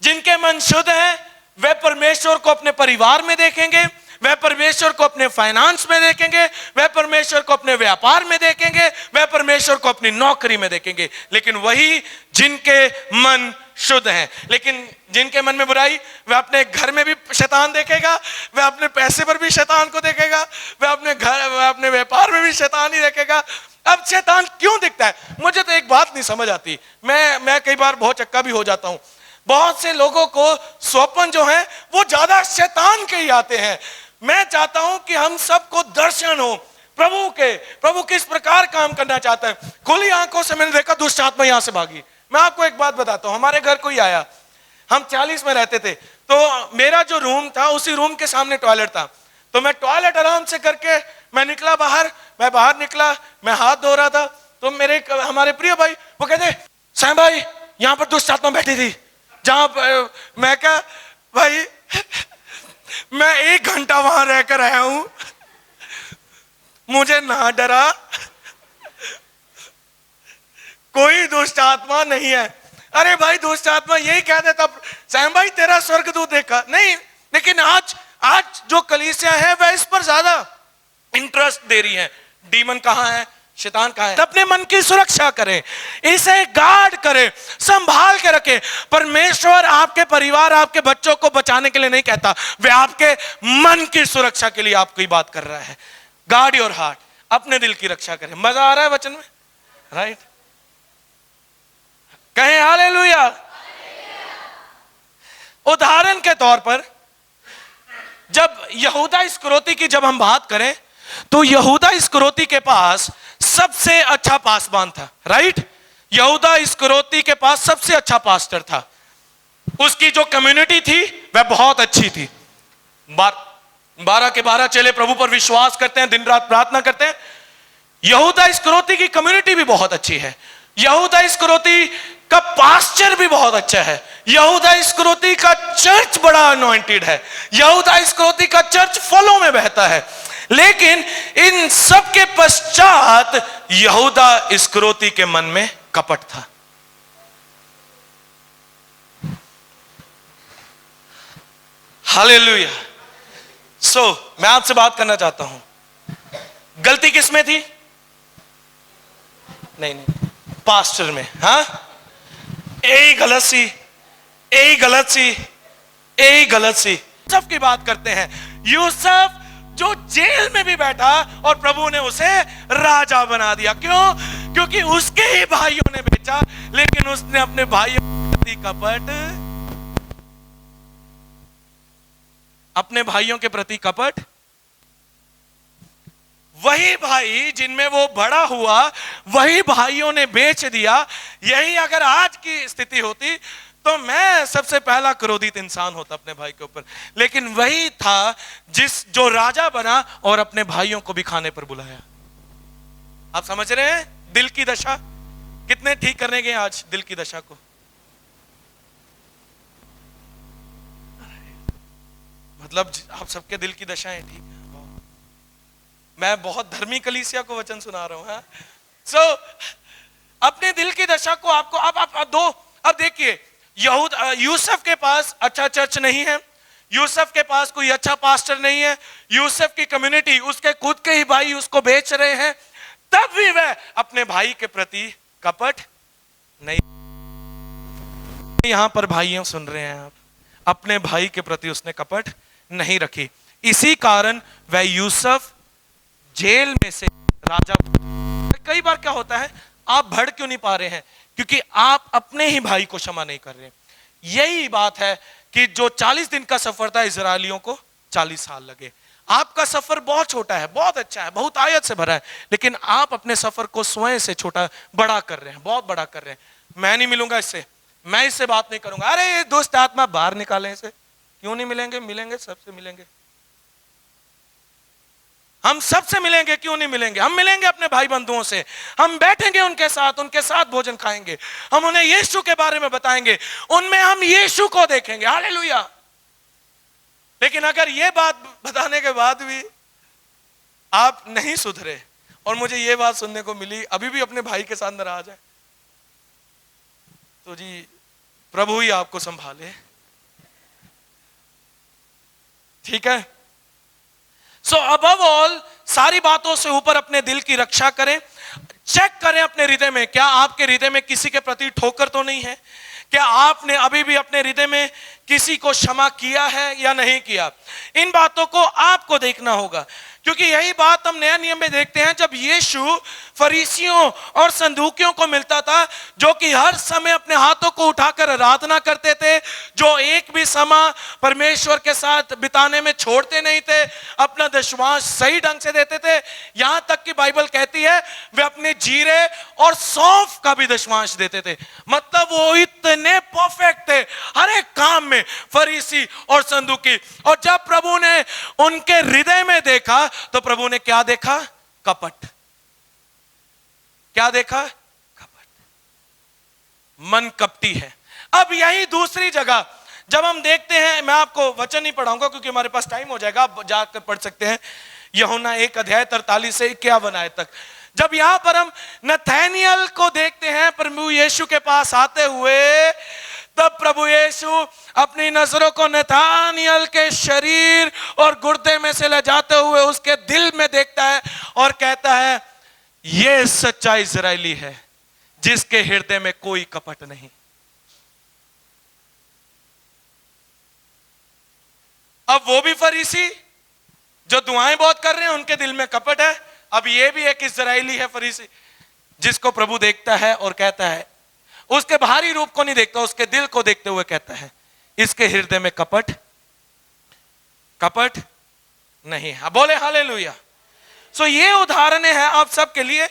जिनके मन शुद्ध है, वे परमेश्वर को अपने परिवार में देखेंगे, वे परमेश्वर को अपने फाइनेंस में देखेंगे, वे परमेश्वर को अपने व्यापार में देखेंगे, वे परमेश्वर को अपनी नौकरी में देखेंगे। लेकिन वही जिनके मन शुद्ध हैं। लेकिन जिनके मन में बुराई, वह अपने घर में भी शैतान देखेगा, वह अपने पैसे पर भी शैतान को देखेगा, वह अपने घर, वह अपने व्यापार में भी शैतान ही देखेगा। अब शैतान क्यों दिखता है? मुझे तो एक बात नहीं समझ आती। मैं कई बार बहुत चक्का भी हो जाता हूं। बहुत से लोगों को स्वप्न जो है वो ज्यादा शैतान के ही आते हैं। मैं चाहता हूं कि हम सबको दर्शन हो प्रभु के, प्रभु किस प्रकार काम करना चाहता है। खुली आंखों से मैंने देखा दुष्ट आत्मा यहां से भागी। मैं आपको एक बात बताता हूं, हमारे घर कोई आया, हम 40 में रहते थे, तो मेरा जो रूम था उसी रूम के सामने टॉयलेट था। तो मैं टॉयलेट आराम से करके मैं निकला बाहर, मैं बाहर निकला, मैं हाथ धो रहा था, तो हमारे प्रिय भाई वो कहते, सैम भाई यहां पर दुष्ट आत्मा बैठी थी। जहां मैं क्या भाई, मैं 1 घंटा वहां रहकर आया हूं, मुझे ना डरा, कोई दुष्ट आत्मा नहीं है। अरे भाई दुष्ट आत्मा यही कह देता, सैम भाई तेरा स्वर्गदूत देखा नहीं। लेकिन आज जो कलीसिया है वह इस पर ज्यादा इंटरेस्ट दे रही हैं। डीमन कहां है, शैतान कहां है। तो अपने मन की सुरक्षा करें, इसे गार्ड करें, संभाल के रखें। परमेश्वर आपके परिवार, आपके बच्चों को बचाने के लिए नहीं कहता, वे आपके मन की सुरक्षा के लिए आपको ही बात कर रहा है। गार्ड योर हार्ट, अपने दिल की रक्षा करें। मजा आ रहा है वचन में, राइट? कहें हालेलुया। उदाहरण के तौर पर जब यहूदा इस्करियोती की जब हम बात करें, तो यहूदा इस्करियोती के पास सबसे अच्छा पासबान था, राइट? यहूदा इस्करियोती के पास सबसे अच्छा पास्टर था। उसकी जो कम्युनिटी थी वह बहुत अच्छी थी। 12 के 12 चेले प्रभु पर विश्वास करते हैं, दिन रात प्रार्थना करते हैं। यहूदा इस्करियोती की कम्युनिटी भी बहुत अच्छी है। यहूदा इस्करियोती का पास्टर भी बहुत अच्छा है। यहूदा इस्करियोती का चर्च बड़ा अनॉइंटेड है। यहूदा इस्करियोती का चर्च फलों में बहता है। लेकिन इन सब के पश्चात यहूदा इस्करियोती के मन में कपट था। हालेलुया। मैं आपसे बात करना चाहता हूं, गलती किसमें थी? नहीं, पास्टर में। हाँ, यही गलत सी, यही गलत सी, यही गलत सी। यूसुफ की बात करते हैं। यूसुफ जो जेल में भी बैठा और प्रभु ने उसे राजा बना दिया। क्यों? क्योंकि उसके ही भाइयों ने बेचा, लेकिन उसने अपने भाइयों के प्रति कपट, अपने भाइयों के प्रति कपट। वही भाई जिनमें वो बड़ा हुआ, वही भाइयों ने बेच दिया। यही अगर आज की स्थिति होती तो मैं सबसे पहला क्रोधित इंसान होता अपने भाई के ऊपर। लेकिन वही था जो राजा बना और अपने भाइयों को भी खाने पर बुलाया। आप समझ रहे हैं दिल की दशा? कितने ठीक करने गए आज दिल की दशा को? मतलब आप सबके दिल की दशाएं ठीक है। मैं बहुत धर्मी कलीसिया को वचन सुना रहा हूं। अपने दिल की दशा को आपको अब देखिए, यूसुफ के पास अच्छा चर्च नहीं है, यूसुफ के पास कोई अच्छा पास्टर नहीं है, यूसुफ की कम्युनिटी, उसके खुद के ही भाई उसको बेच रहे हैं, तब भी वह अपने भाई के प्रति कपट नहीं। यहां पर भाइयों सुन रहे हैं आप, अपने भाई के प्रति उसने कपट नहीं रखी। इसी कारण वह यूसुफ जेल में से राजा। कई बार क्या होता है, आप बढ़ क्यों नहीं पा रहे हैं? क्योंकि आप अपने ही भाई को क्षमा नहीं कर रहे। यही बात है कि जो 40 दिन का सफर था इजरायलियों को 40 साल लगे। आपका सफर बहुत छोटा है, बहुत अच्छा है, बहुत आयत से भरा है, लेकिन आप अपने सफर को स्वयं से छोटा बड़ा कर रहे हैं, बहुत बड़ा कर रहे हैं। मैं नहीं मिलूंगा इससे, मैं इससे बात नहीं करूंगा। अरे ये दुष्ट आत्मा बाहर निकालें इसे। क्यों नहीं मिलेंगे? मिलेंगे, सबसे मिलेंगे। हम सबसे मिलेंगे, क्यों नहीं मिलेंगे? हम मिलेंगे अपने भाई बंधुओं से, हम बैठेंगे उनके साथ भोजन खाएंगे, हम उन्हें यीशु के बारे में बताएंगे, उनमें हम यीशु को देखेंगे। हालेलुया। लेकिन अगर ये बात बताने के बाद भी आप नहीं सुधरे, और मुझे ये बात सुनने को मिली अभी भी अपने भाई के साथ नाराज है, तो जी प्रभु ही आपको संभाले। ठीक है? अबव ऑल, सारी बातों से ऊपर अपने दिल की रक्षा करें। चेक करें अपने हृदय में, क्या आपके हृदय में किसी के प्रति ठोकर तो नहीं है? क्या आपने अभी भी अपने हृदय में किसी को क्षमा किया है या नहीं किया? इन बातों को आपको देखना होगा, क्योंकि यही बात हम नया नियम में देखते हैं। जब यीशु फरीसियों और सदूकियों को मिलता था, जो कि हर समय अपने हाथों को उठाकर आराधना करते थे, जो एक भी समय परमेश्वर के साथ बिताने में छोड़ते नहीं थे, अपना दशमांश सही ढंग से देते थे, यहां तक कि बाइबल कहती है वे अपने जीरे और सौंफ का भी दशमांश देते थे। मतलब वो इतने परफेक्ट थे हर एक काम में, फरीसी और सदूकी। और जब प्रभु ने उनके हृदय में देखा, तो प्रभु ने क्या देखा? कपट। क्या देखा? कपट। मन कपटी है। अब यही दूसरी जगह जब हम देखते हैं, मैं आपको वचन नहीं पढ़ाऊंगा क्योंकि हमारे पास टाइम हो जाएगा, आप जाकर पढ़ सकते हैं यूहन्ना 1 अध्याय 43 से 51 आयत तक। जब यहां पर हम नथानियल को देखते हैं प्रभु यीशु के पास आते हुए, तब प्रभु यीशु अपनी नजरों को नथानियल के शरीर और गुर्दे में से ले जाते हुए उसके दिल में देखता है और कहता है, यह सच्चा इजरायली है जिसके हृदय में कोई कपट नहीं। अब वो भी फरीसी जो दुआएं बहुत कर रहे हैं उनके दिल में कपट है। अब ये भी एक इजरायली है फरीसी जिसको प्रभु देखता है और कहता है, उसके बाहरी रूप को नहीं देखता, उसके दिल को देखते हुए कहता है, इसके हृदय में कपट नहीं है। बोले हालेलुया। सो ये उदाहरण है आप सबके लिए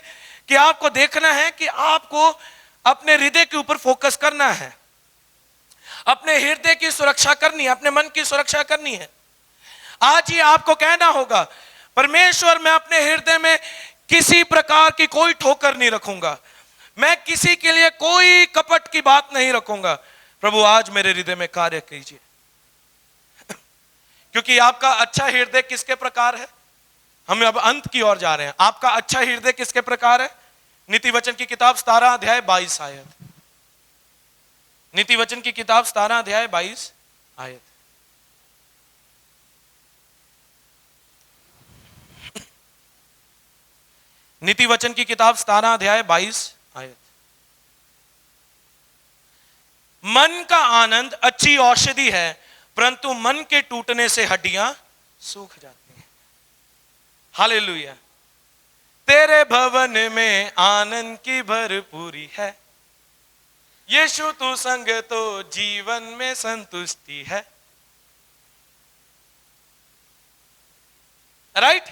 कि आपको देखना है कि आपको अपने हृदय के ऊपर फोकस करना है, अपने हृदय की सुरक्षा करनी है, अपने मन की सुरक्षा करनी है। आज ही आपको कहना होगा, परमेश्वर मैं अपने हृदय में किसी प्रकार की कोई ठोकर नहीं रखूंगा, मैं किसी के लिए कोई कपट की बात नहीं रखूंगा। प्रभु आज मेरे हृदय में कार्य कीजिए। क्योंकि आपका अच्छा हृदय किसके प्रकार है, हम अब अंत की ओर जा रहे हैं। आपका अच्छा हृदय किसके प्रकार है? नीति वचन की किताब 17 अध्याय 22 आयत। नीति वचन की किताब 17 अध्याय 22 आयत। नीति वचन की किताब 17 अध्याय 22 आयत। मन का आनंद अच्छी औषधि है, परंतु मन के टूटने से हड्डियां सूख जाती हैं। हालेलुया। तेरे भवन में आनंद की भरपूरी है, यीशु तू संग तो जीवन में संतुष्टि है। राइट।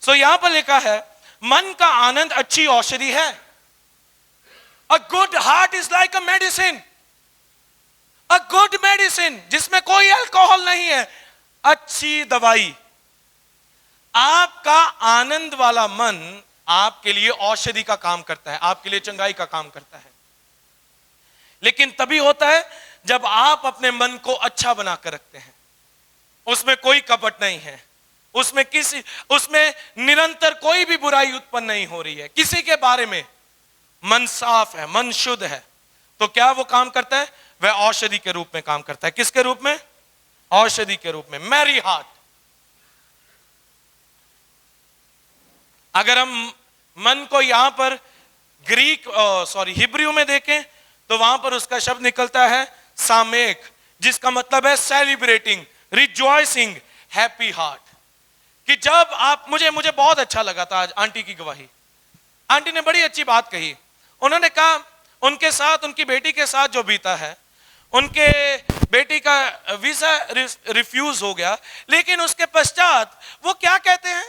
सो यहां पर लिखा है मन का आनंद अच्छी औषधि है। A good heart is like a medicine, a good medicine जिसमें कोई अल्कोहल नहीं है, अच्छी दवाई। आपका आनंद वाला मन आपके लिए औषधि का काम करता है, आपके लिए चंगाई का काम करता है। लेकिन तभी होता है जब आप अपने मन को अच्छा बनाकर रखते हैं, उसमें कोई कपट नहीं है, उसमें निरंतर कोई भी बुराई उत्पन्न नहीं हो रही है किसी के बारे में, मन साफ है, मन शुद्ध है, तो क्या वो काम करता है? वह औषधि के रूप में काम करता है। किसके रूप में? औषधि के रूप में। Merry heart. अगर हम मन को यहां पर हिब्रू में देखें तो वहां पर उसका शब्द निकलता है सामेक, जिसका मतलब है सेलिब्रेटिंग, रिजॉइसिंग, हैप्पी हार्ट। कि जब आप मुझे बहुत अच्छा लगा था आज आंटी की गवाही। आंटी ने बड़ी अच्छी बात कही। उन्होंने कहा उनके साथ, उनकी बेटी के साथ जो बीता है, उनके बेटी का वीजा रिफ्यूज हो गया, लेकिन उसके पश्चात वो क्या कहते हैं?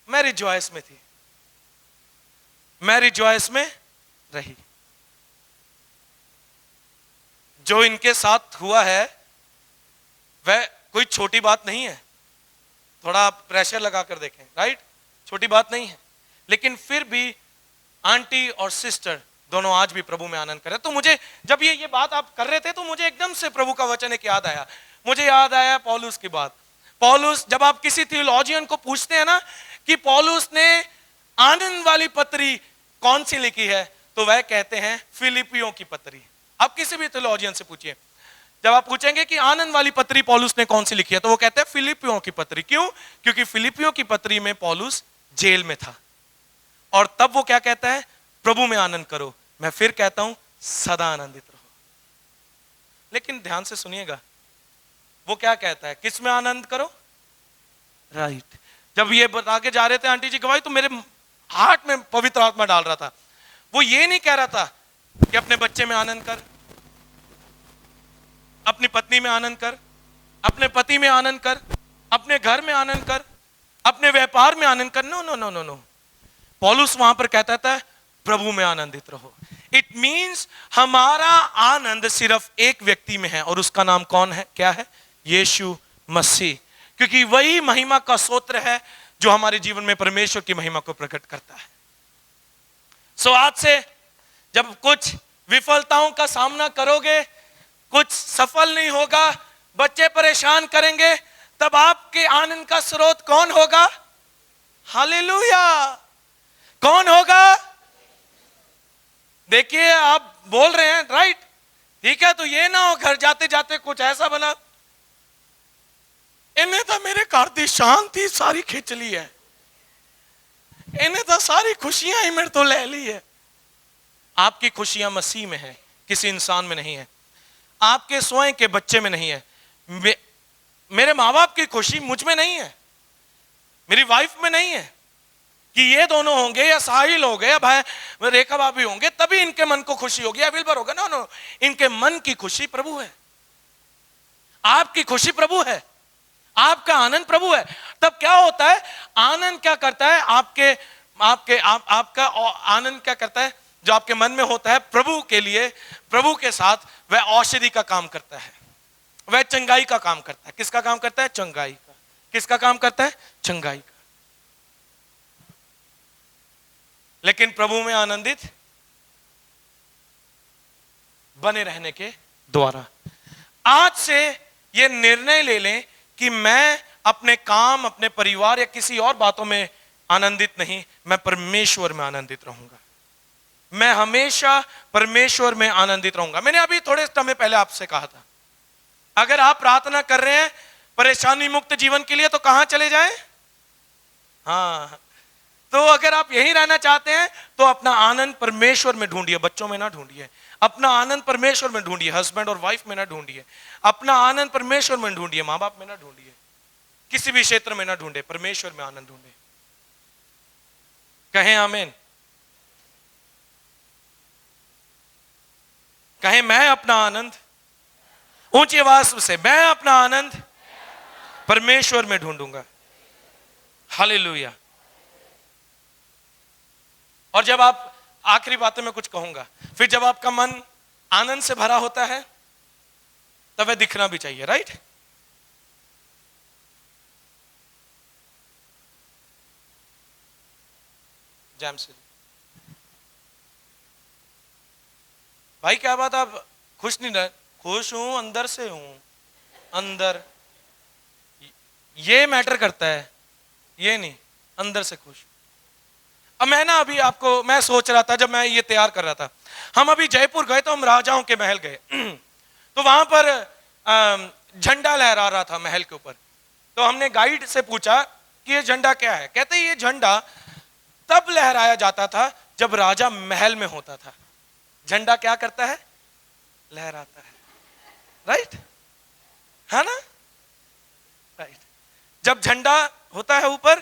मैं रिजॉइस में थी, मैं रिजॉइस में रही। जो इनके साथ हुआ है वह कोई छोटी बात नहीं है। थोड़ा आप प्रेशर लगाकर देखें, राइट? छोटी बात नहीं है। लेकिन फिर भी आंटी और सिस्टर दोनों आज भी प्रभु में आनंद कर रहे। तो मुझे जब ये बात आप कर रहे थे तो मुझे एकदम से प्रभु का वचन एक याद आया। मुझे याद आया पौलुस की बात। पौलुस, जब आप किसी थियोलॉजियन को पूछते हैं ना कि पौलुस ने आनंद वाली पत्री कौन सी लिखी है, तो वह कहते हैं फिलिपियों की पत्री। आप किसी भी थियोलॉजियन से पूछिए, जब आप पूछेंगे कि आनंद वाली पत्री पौलुस ने कौन सी लिखी है, तो वो कहते हैं फिलिपियों की पत्री। क्यों? क्योंकि फिलिपियों की पत्री में पौलुस जेल में था, और तब वो क्या कहता है? प्रभु में आनंद करो। मैं फिर कहता हूं, सदा आनंदित रहो। लेकिन ध्यान से सुनिएगा, वो क्या कहता है? किस में आनंद करो? राइट। जब ये बता के जा रहे थे आंटी जी गवाही, तो मेरे हार्ट में पवित्र आत्मा डाल रहा था। वो ये नहीं कह रहा था कि अपने बच्चे में आनंद कर, अपनी पत्नी में आनंद कर, अपने पति में आनंद कर, अपने घर में आनंद कर, अपने व्यापार में आनंद कर। No no no no no. पौलुस वहां पर कहता था प्रभु में आनंदित रहो। इट मींस हमारा आनंद सिर्फ एक व्यक्ति में है, और उसका नाम कौन है? क्या है? यीशु मसीह। क्योंकि वही महिमा का स्रोत है जो हमारे जीवन में परमेश्वर की महिमा को प्रकट करता है। सो आज से जब कुछ विफलताओं का सामना करोगे, कुछ सफल नहीं होगा, बच्चे परेशान करेंगे, तब आपके आनंद का स्रोत कौन होगा? हालेलुया। कौन होगा? देखिए आप बोल रहे हैं, राइट? ठीक है, तो ये ना हो घर जाते जाते कुछ ऐसा बना, इन्हें तो मेरे घर दी शांति सारी खिंच ली है, इन्हें तो सारी खुशियां ही मेरे तो ले ली है। आपकी खुशियां मसीह में है, किसी इंसान में नहीं है, आपके स्वयं के बच्चे में नहीं है। मेरे माँ बाप की खुशी मुझ में नहीं है, मेरी वाइफ में नहीं है कि ये दोनों होंगे या साहिल हो गए या भाई रेखा भाभी होंगे तभी इनके मन को खुशी होगी या विल्बर होगा। नो नो, इनके मन की खुशी प्रभु है, आपकी खुशी प्रभु है, आपका आनंद प्रभु है। तब क्या होता है, आनंद क्या करता है, आपका आनंद क्या करता है, जो आपके मन में होता है प्रभु के लिए, प्रभु के साथ, वह औषधि का काम करता है, वह चंगाई का काम करता है। किसका काम करता है? चंगाई का। किसका काम करता है? चंगाई का। लेकिन प्रभु में आनंदित बने रहने के द्वारा। आज से यह निर्णय ले लें कि मैं अपने काम, अपने परिवार या किसी और बातों में आनंदित नहीं, मैं परमेश्वर में आनंदित रहूंगा। मैं हमेशा परमेश्वर में आनंदित रहूंगा। मैंने अभी थोड़े समय पहले आपसे कहा था, अगर आप प्रार्थना कर रहे हैं परेशानी मुक्त जीवन के लिए तो कहां चले जाएं? हाँ, तो अगर आप यहीं रहना चाहते हैं तो अपना आनंद परमेश्वर में ढूंढिए, बच्चों में ना ढूंढिए। अपना आनंद परमेश्वर में ढूंढिए, हस्बैंड और वाइफ में ना ढूंढिए। अपना आनंद परमेश्वर में ढूंढिए, मां बाप में ना ढूंढिए, किसी भी क्षेत्र में ना ढूंढे, परमेश्वर में आनंद ढूंढे। कहें आमीन। कहें मैं अपना आनंद, ऊंची आवाज से, मैं अपना आनंद परमेश्वर में ढूंढूंगा। हालेलुया। और जब आप, आखिरी बातों में कुछ कहूंगा, फिर जब आपका मन आनंद से भरा होता है तब वह दिखना भी चाहिए, राइट? जैम से भाई क्या बात, आप खुश नहीं रहे? खुश हूं, अंदर से हूं, अंदर ये मैटर करता है, ये नहीं, अंदर से खुश। अब मैं ना अभी आपको, मैं सोच रहा था जब मैं ये तैयार कर रहा था, हम अभी जयपुर गए तो हम राजाओं के महल गए तो वहां पर झंडा लहरा रहा था महल के ऊपर। तो हमने गाइड से पूछा कि ये झंडा क्या है? कहते ये झंडा तब लहराया जाता था जब राजा महल में होता था। झंडा क्या करता है? लहराता है, राइट? है ना? राइट। जब झंडा होता है ऊपर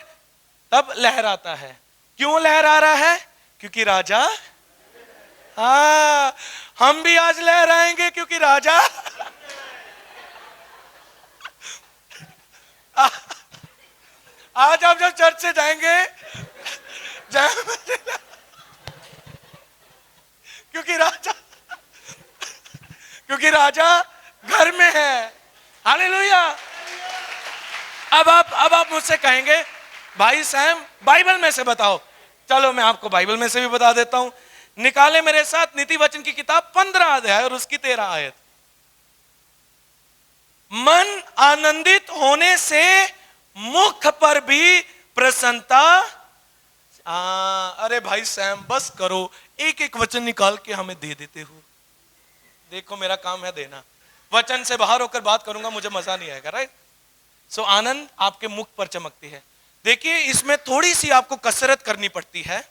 तब लहराता है। क्यों लहरा रहा है? क्योंकि राजा, हाँ, हम भी आज लहराएंगे क्योंकि राजा आज आप जब चर्च से जाएंगे क्योंकि राजा घर में है। हालेलुया। अब आप मुझसे कहेंगे भाई सैम बाइबल में से बताओ। चलो मैं आपको बाइबल में से भी बता देता हूं। निकाले मेरे साथ नीति वचन की किताब 15 अध्याय और उसकी 13 आयत। मन आनंदित होने से मुख पर भी प्रसन्नता। अरे भाई सैम बस करो, एक एक वचन निकाल के हमें दे देते हो। देखो मेरा काम है देना, वचन से बाहर होकर बात करूंगा मुझे मजा नहीं आएगा, राइट? सो आनंद आपके मुख पर चमकती है। देखिए इसमें थोड़ी सी आपको कसरत करनी पड़ती है,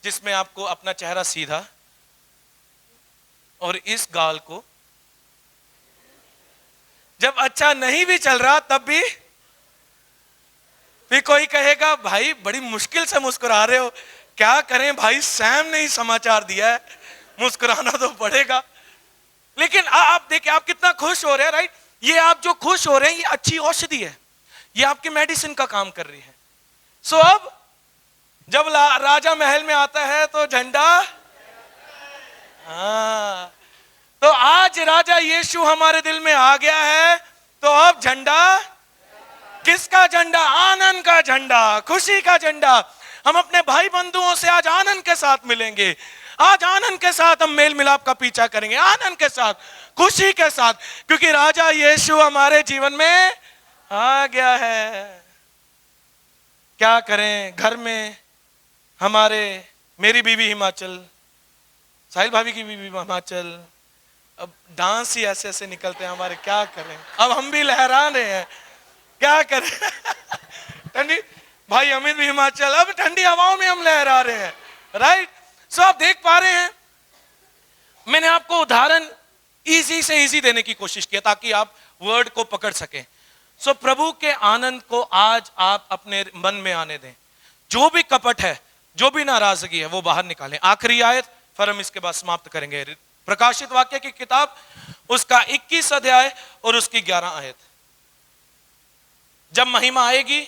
जिसमें आपको अपना चेहरा सीधा और इस गाल को, जब अच्छा नहीं भी चल रहा तब भी, फिर कोई कहेगा भाई बड़ी मुश्किल से मुस्कुरा रहे हो, क्या करें भाई सैम ने ही समाचार दिया है, मुस्कुराना तो पड़ेगा। लेकिन आप देखिए आप कितना खुश हो रहे हैं, राइट? ये आप जो खुश हो रहे हैं ये अच्छी औषधि है, ये आपकी मेडिसिन का काम कर रही है। सो अब जब राजा महल में आता है तो झंडा, हाँ, तो आज राजा यीशु हमारे दिल में आ गया है तो अब झंडा, किसका झंडा? आनंद का झंडा, खुशी का झंडा। हम अपने भाई बंधुओं से आज आनंद के साथ मिलेंगे, आज आनंद के साथ हम मेल मिलाप का पीछा करेंगे, आनंद के साथ, खुशी के साथ, क्योंकि राजा यीशु हमारे जीवन में आ गया है। क्या करें, घर में हमारे, मेरी बीवी हिमाचल, साहिल भाभी की बीवी हिमाचल, अब डांस ही ऐसे ऐसे निकलते हैं हमारे, क्या करें, अब हम भी लहरा रहे हैं, क्या करें। ठंडी, भाई अमित भी हिमाचल, अब ठंडी हवाओं में हम लहरा रहे हैं, राइट। सो आप देख पा रहे हैं, मैंने आपको उदाहरण इजी से इजी देने की कोशिश किया ताकि आप वर्ड को पकड़ सकें। सो प्रभु के आनंद को आज आप अपने मन में आने दें। जो भी कपट है, जो भी नाराजगी है, वो बाहर निकालें। आखिरी आयत, फिर हम इसके बाद समाप्त करेंगे। प्रकाशित वाक्य की किताब, उसका 21 अध्याय और उसकी 11 आयत। जब महिमा आएगी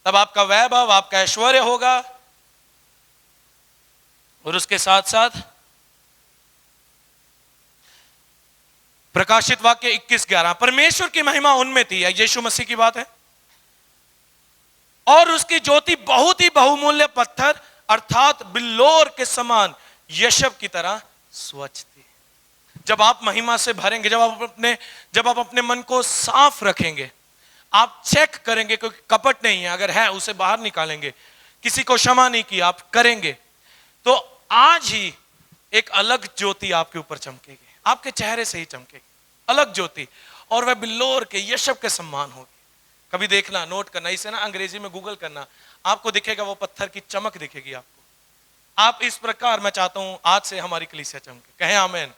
तब आपका वैभव, आपका ऐश्वर्य होगा, और उसके साथ साथ प्रकाशित वाक्य 21:11, परमेश्वर की महिमा उनमें थी, यीशु मसीह की बात है, और उसकी ज्योति बहुत ही बहुमूल्य पत्थर अर्थात बिल्लोर के समान यशब की तरह स्वच्छ थी। जब आप महिमा से भरेंगे, जब आप अपने मन को साफ रखेंगे, आप चेक करेंगे, क्योंकि कपट नहीं है, अगर है उसे बाहर निकालेंगे, किसी को क्षमा नहीं किया आप करेंगे, तो आज ही एक अलग ज्योति आपके ऊपर चमकेगी, आपके चेहरे से ही चमकेगी अलग ज्योति, और वह बिल्लोर के यशब के सम्मान होगी। कभी देखना, नोट करना, इसे ना अंग्रेजी में गूगल करना, आपको दिखेगा वो पत्थर की चमक दिखेगी आपको। आप इस प्रकार, मैं चाहता हूं आज से हमारी कलीसिया चमके, कहें आमेन,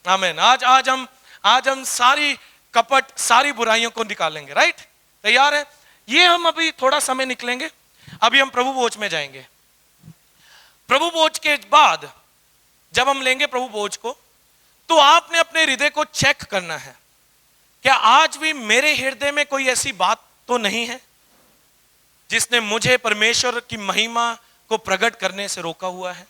आमेन। आज हम सारी कपट, सारी बुराइयों को निकालेंगे, राइट। तैयार है? ये हम अभी थोड़ा समय निकलेंगे, अभी हम प्रभु भोज में जाएंगे। प्रभु भोज के बाद जब हम लेंगे प्रभु भोज को, तो आपने अपने हृदय को चेक करना है, क्या आज भी मेरे हृदय में कोई ऐसी बात तो नहीं है जिसने मुझे परमेश्वर की महिमा को प्रकट करने से रोका हुआ है।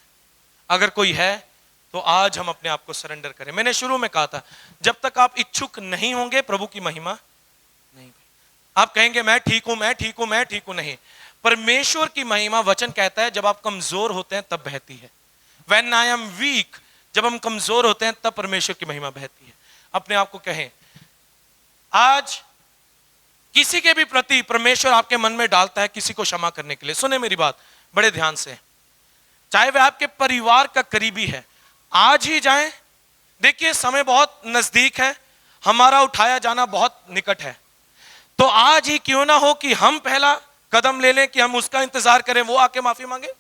अगर कोई है तो आज हम अपने आप को सरेंडर करें। मैंने शुरू में कहा था, जब तक आप इच्छुक नहीं होंगे प्रभु की महिमा नहीं। आप कहेंगे मैं ठीक हूं, मैं ठीक हूं, मैं ठीक हूं, नहीं। परमेश्वर की महिमा, वचन कहता है, जब आप कमजोर होते हैं तब बहती है। When I am weak, जब हम कमजोर होते हैं तब परमेश्वर की महिमा बहती है। अपने आप को कहें, आज किसी के भी प्रति परमेश्वर आपके मन में डालता है किसी को क्षमा करने के लिए। सुने मेरी बात बड़े ध्यान से, चाहे वह आपके परिवार का करीबी है, आज ही जाएं। देखिए समय बहुत नजदीक है, हमारा उठाया जाना बहुत निकट है, तो आज ही क्यों ना हो कि हम पहला कदम ले लें, कि हम उसका इंतजार करें वो आके माफी मांगे।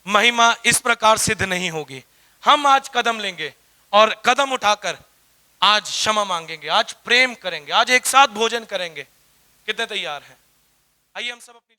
महिमा इस प्रकार सिद्ध नहीं होगी। हम आज कदम लेंगे और कदम उठाकर आज क्षमा मांगेंगे, आज प्रेम करेंगे, आज एक साथ भोजन करेंगे। कितने तैयार हैं? आइए हम सब अपनी